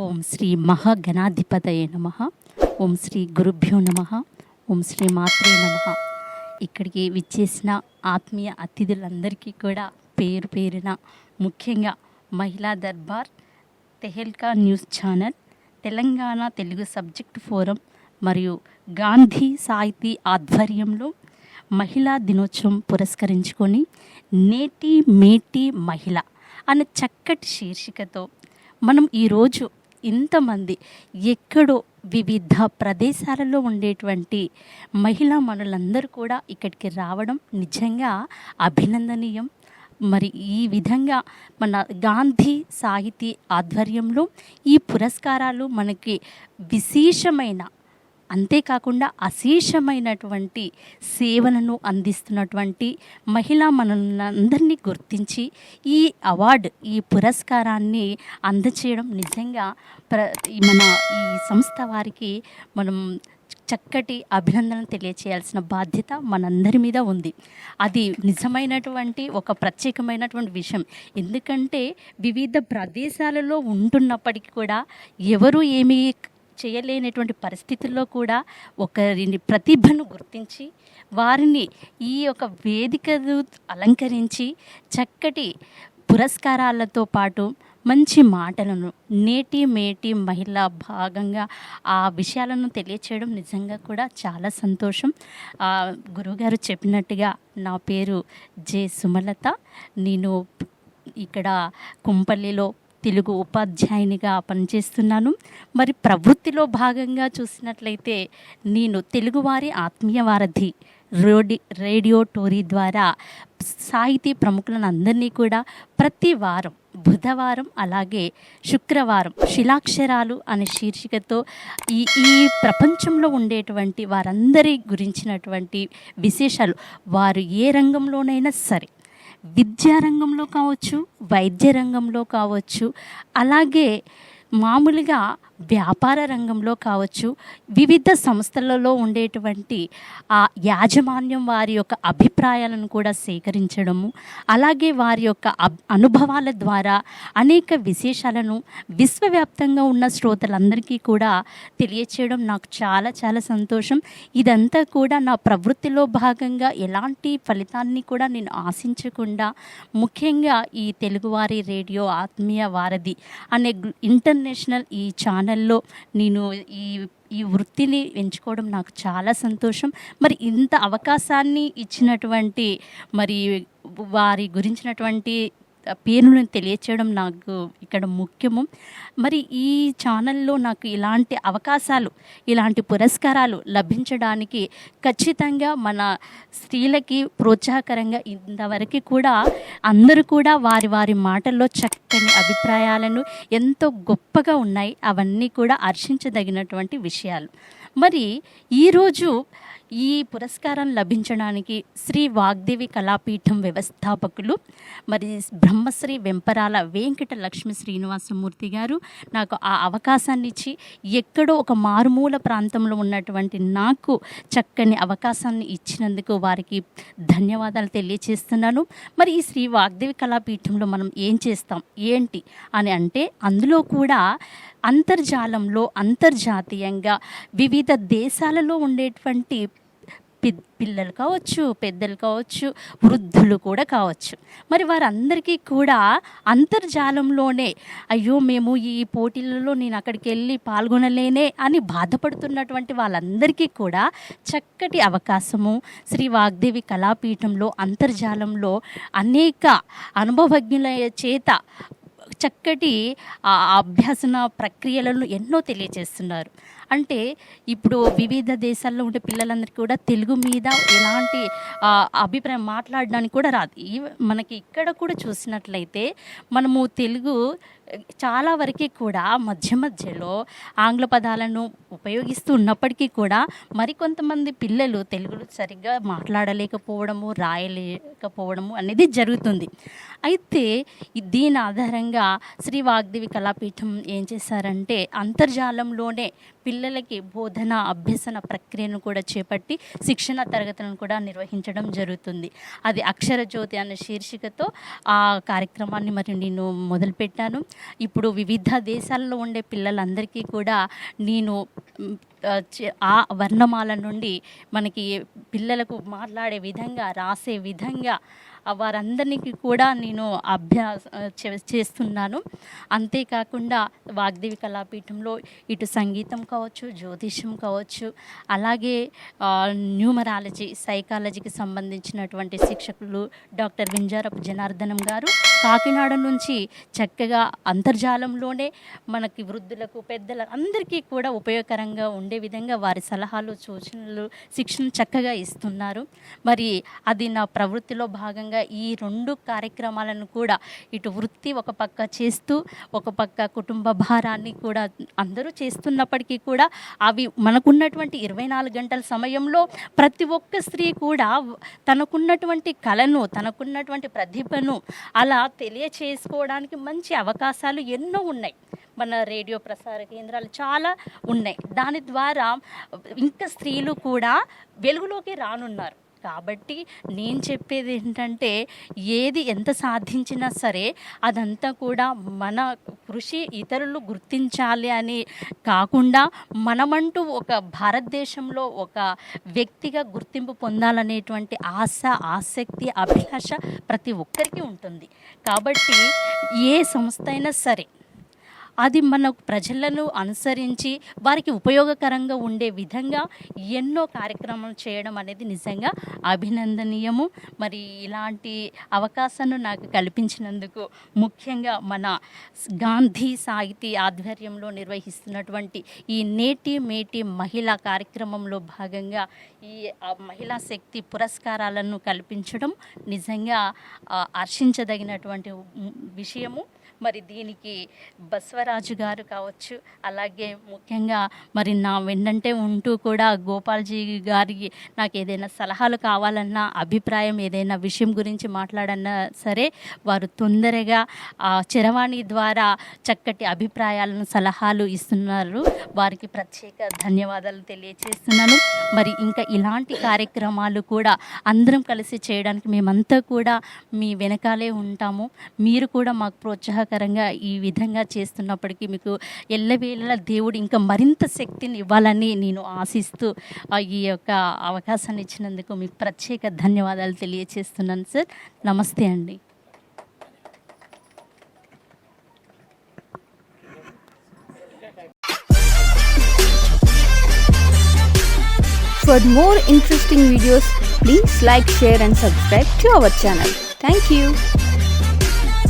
ఓం శ్రీ మహాగణాధిపతయే నమః. ఓం శ్రీ గురుభ్యో నమః. ఓం శ్రీ మాత్రే నమః. ఇక్కడికి విచ్చేసిన ఆత్మీయ అతిథులందరికీ కూడా పేరు పేరున, ముఖ్యంగా మహిళా Darbar, Tehelka news channel, Telangana Telugu subject forum మరియు గాంధీ సాహితీ ఆధ్వర్యంలో మహిళా దినోత్సవం పురస్కరించుకొని నేటి మేటి మహిళ అనే చక్కటి శీర్షికతో మనం ఈరోజు ఇంతమంది ఎక్కడో వివిధ ప్రదేశాలలో ఉండేటువంటి మహిళా మనులందరూ కూడా ఇక్కడికి రావడం నిజంగా అభినందనీయం. మరి ఈ విధంగా మన గాంధీ సాహితీ ఆధ్వర్యంలో ఈ పురస్కారాలు మనకి విశేషమైన, అంతేకాకుండా అశేషమైనటువంటి సేవలను అందిస్తున్నటువంటి మహిళా మనందరినీ గుర్తించి ఈ అవార్డు, ఈ పురస్కారాన్ని అందచేయడం నిజంగా మన ఈ సంస్థ వారికి మనం చక్కటి అభినందనలు తెలియచేయాల్సిన బాధ్యత మనందరి మీద ఉంది. అది నిజమైనటువంటి ఒక ప్రత్యేకమైనటువంటి విషయం. ఎందుకంటే వివిధ ప్రదేశాలలో ఉంటున్నప్పటికీ కూడా ఎవరు ఏమీ చేయలేనటువంటి పరిస్థితుల్లో కూడా ఒకరిని ప్రతిభను గుర్తించి వారిని ఈ యొక్క వేదికను అలంకరించి చక్కటి పురస్కారాలతో పాటు మంచి మాటలను, నేటి మేటి మహిళ భాగంగా ఆ విషయాలను తెలియచేయడం నిజంగా కూడా చాలా సంతోషం. గురువుగారు చెప్పినట్టుగా నా పేరు జె సుమలత. నేను ఇక్కడ కుంపల్లిలో తెలుగు ఉపాధ్యాయునిగా పనిచేస్తున్నాను. మరి ప్రవృత్తిలో భాగంగా చూసినట్లయితే నేను తెలుగువారి ఆత్మీయ వారధి రేడియో టోరీ ద్వారా సాహితీ ప్రముఖులను అందరినీ కూడా ప్రతి వారం బుధవారం అలాగే శుక్రవారం శిలాక్షరాలు అనే శీర్షికతో ఈ ప్రపంచంలో ఉండేటువంటి వారందరి గురించినటువంటి విశేషాలు, వారు ఏ రంగంలోనైనా సరే, విద్యారంగంలో కావచ్చు, వైద్య రంగంలో కావచ్చు, అలాగే మామూలుగా వ్యాపార రంగంలో కావచ్చు, వివిధ సంస్థలలో ఉండేటువంటి ఆ యాజమాన్యం వారి యొక్క అభిప్రాయాలను కూడా సేకరించడము, అలాగే వారి యొక్క అనుభవాల ద్వారా అనేక విశేషాలను విశ్వవ్యాప్తంగా ఉన్న శ్రోతలందరికీ కూడా తెలియచేయడం నాకు చాలా చాలా సంతోషం. ఇదంతా కూడా నా ప్రవృత్తిలో భాగంగా ఎలాంటి ఫలితాన్ని కూడా నేను ఆశించకుండా, ముఖ్యంగా ఈ తెలుగువారి రేడియో ఆత్మీయ వారధి అనే ఇంటర్నేషనల్ ఈ ఛానల్లో నేను ఈ వృత్తిని ఎంచుకోవడం నాకు చాలా సంతోషం. మరి ఇంత అవకాశాన్ని ఇచ్చినటువంటి మరి వారి గురించినటువంటి పేరును తెలియచేయడం నాకు ఇక్కడ ముఖ్యము. మరి ఈ ఛానల్లో నాకు ఇలాంటి అవకాశాలు, ఇలాంటి పురస్కారాలు లభించడానికి ఖచ్చితంగా మన స్త్రీలకి ప్రోత్సాహకరంగా ఇంతవరకు కూడా అందరూ కూడా వారి వారి మాటల్లో చక్కని అభిప్రాయాలను ఎంతో గొప్పగా ఉన్నాయి. అవన్నీ కూడా హర్షించదగినటువంటి విషయాలు. మరి ఈరోజు ఈ పురస్కారం లభించడానికి శ్రీ వాగ్దేవి కళాపీఠం వ్యవస్థాపకులు మరి బ్రహ్మశ్రీ వెంపరాల వెంకట లక్ష్మీ శ్రీనివాసమూర్తి గారు నాకు ఆ అవకాశాన్ని ఇచ్చి, ఎక్కడో ఒక మారుమూల ప్రాంతంలో ఉన్నటువంటి నాకు చక్కని అవకాశాన్ని ఇచ్చినందుకు వారికి ధన్యవాదాలు తెలియచేస్తున్నాను. మరి ఈ శ్రీ వాగ్దేవి కళాపీఠంలో మనం ఏం చేస్తాం ఏంటి అని అంటే, అందులో కూడా అంతర్జాలంలో అంతర్జాతీయంగా వివిధ దేశాలలో ఉండేటువంటి పిల్లలు కావచ్చు, పెద్దలు కావచ్చు, వృద్ధులు కూడా కావచ్చు, మరి వారందరికీ కూడా అంతర్జాలంలోనే అయ్యో మేము ఈ పోటీలలో నేను అక్కడికి వెళ్ళి పాల్గొనలేనే అని బాధపడుతున్నటువంటి వాళ్ళందరికీ కూడా చక్కటి అవకాశము శ్రీ వాగ్దేవి కళాపీఠంలో అంతర్జాలంలో అనేక అనుభవజ్ఞుల చేత చక్కటి అభ్యసన ప్రక్రియలను ఎన్నో తెలియజేస్తున్నారు. అంటే ఇప్పుడు వివిధ దేశాల్లో ఉండే పిల్లలందరికీ కూడా తెలుగు మీద ఎలాంటి అభిప్రాయం మాట్లాడడానికి కూడా రాదు. మనకి ఇక్కడ కూడా చూసినట్లయితే మనము తెలుగు చాలా వరకు కూడా మధ్యలో ఆంగ్ల పదాలను ఉపయోగిస్తూ ఉన్నప్పటికీ కూడా మరికొంతమంది పిల్లలు తెలుగులో సరిగ్గా మాట్లాడలేకపోవడము, రాయలేకపోవడము అనేది జరుగుతుంది. అయితే దీని ఆధారంగా శ్రీ వాగ్దేవి కళాపీఠం ఏం చేశారంటే అంతర్జాలంలోనే పిల్లలకి బోధన అభ్యసన ప్రక్రియను కూడా చేపట్టి శిక్షణ తరగతులను కూడా నిర్వహించడం జరుగుతుంది. అది అక్షర జ్యోతి అనే శీర్షికతో ఆ కార్యక్రమాన్ని మరి నేను మొదలుపెట్టాను. ఇప్పుడు వివిధ దేశాల్లో ఉండే పిల్లలందరికీ కూడా నేను ఆ వర్ణమాల నుండి మనకి పిల్లలకు మాట్లాడే విధంగా, రాసే విధంగా వారందరికీ కూడా నేను చేస్తున్నాను. అంతేకాకుండా వాగ్దేవి కళాపీఠంలో ఇటు సంగీతం కావచ్చు, జ్యోతిష్యం కావచ్చు, అలాగే న్యూమరాలజీ, సైకాలజీకి సంబంధించినటువంటి శిక్షకులు డాక్టర్ వింజారపు జనార్దనం గారు కాకినాడ నుంచి చక్కగా అంతర్జాలంలోనే మనకి వృద్ధులకు, పెద్దలకు అందరికీ కూడా ఉపయోగకరంగా ఉండే విధంగా వారి సలహాలు, సూచనలు, శిక్షణ చక్కగా ఇస్తున్నారు. మరి అది నా ప్రవృత్తిలో భాగంగా ఈ 2 కార్యక్రమాలను కూడా ఇటు వృత్తి ఒక పక్క చేస్తూ, ఒక పక్క కుటుంబ భారాన్ని కూడా అందరూ చేస్తున్నప్పటికీ కూడా అవి మనకున్నటువంటి 24 గంటల సమయంలో ప్రతి ఒక్క స్త్రీ కూడా తనకున్నటువంటి కళను, తనకున్నటువంటి ప్రతిభను అలా తెలియచేసుకోవడానికి మంచి అవకాశాలు ఎన్నో ఉన్నాయి. మన రేడియో ప్రసార కేంద్రాలు చాలా ఉన్నాయి. దాని ద్వారా ఇంకా స్త్రీలు కూడా వెలుగులోకి రానున్నారు. కాబట్టి నేను చెప్పేది ఏంటంటే, ఏది ఎంత సాధించినా సరే అదంతా కూడా మన కృషి ఇతరులు గుర్తించాలి అని కాకుండా, మనమంటూ ఒక భారతదేశంలో ఒక వ్యక్తిగా గుర్తింపు పొందాలనేటువంటి ఆశ, ఆసక్తి, అభిలాష ప్రతి ఒక్కరికి ఉంటుంది. కాబట్టి ఏ సంస్థ అయినా సరే అది మన ప్రజలను అనుసరించి వారికి ఉపయోగకరంగా ఉండే విధంగా ఎన్నో కార్యక్రమాలు చేయడం అనేది నిజంగా అభినందనీయము. మరి ఇలాంటి అవకాశాన్ని నాకు కల్పించినందుకు ముఖ్యంగా మన గాంధీ సాహితీ ఆధ్వర్యంలో నిర్వహిస్తున్నటువంటి ఈ నేటి మేటి మహిళా కార్యక్రమంలో భాగంగా ఈ మహిళా శక్తి పురస్కారాలను కల్పించడం నిజంగా హర్షించదగినటువంటి విషయము. మరి దీనికి బసవరాజు గారు కావచ్చు, అలాగే ముఖ్యంగా మరి నా వెన్నంటే ఉంటూ కూడా గోపాల్జీ గారికి నాకు ఏదైనా సలహాలు కావాలన్నా, అభిప్రాయం ఏదైనా విషయం గురించి మాట్లాడన్నా సరే వారు తొందరగా చరవాణి ద్వారా చక్కటి అభిప్రాయాలను, సలహాలు ఇస్తున్నారు. వారికి ప్రత్యేక ధన్యవాదాలు తెలియజేస్తున్నాను. మరి ఇంకా ఇలాంటి కార్యక్రమాలు కూడా అందరం కలిసి చేయడానికి మేమంతా కూడా మీ వెనకాలే ఉంటాము. మీరు కూడా మాకు ప్రోత్సాహకరంగా ఈ విధంగా చేస్తున్నప్పటికీ మీకు ఎల్లవేళలా దేవుడు ఇంకా మరింత శక్తిని ఇవ్వాలని నేను ఆశిస్తూ ఈ యొక్క అవకాశాన్ని ఇచ్చినందుకు మీకు ప్రత్యేక ధన్యవాదాలు తెలియజేస్తున్నాను సార్. నమస్తే అండి. For more interesting videos, please like, share and subscribe to our channel. Thank you.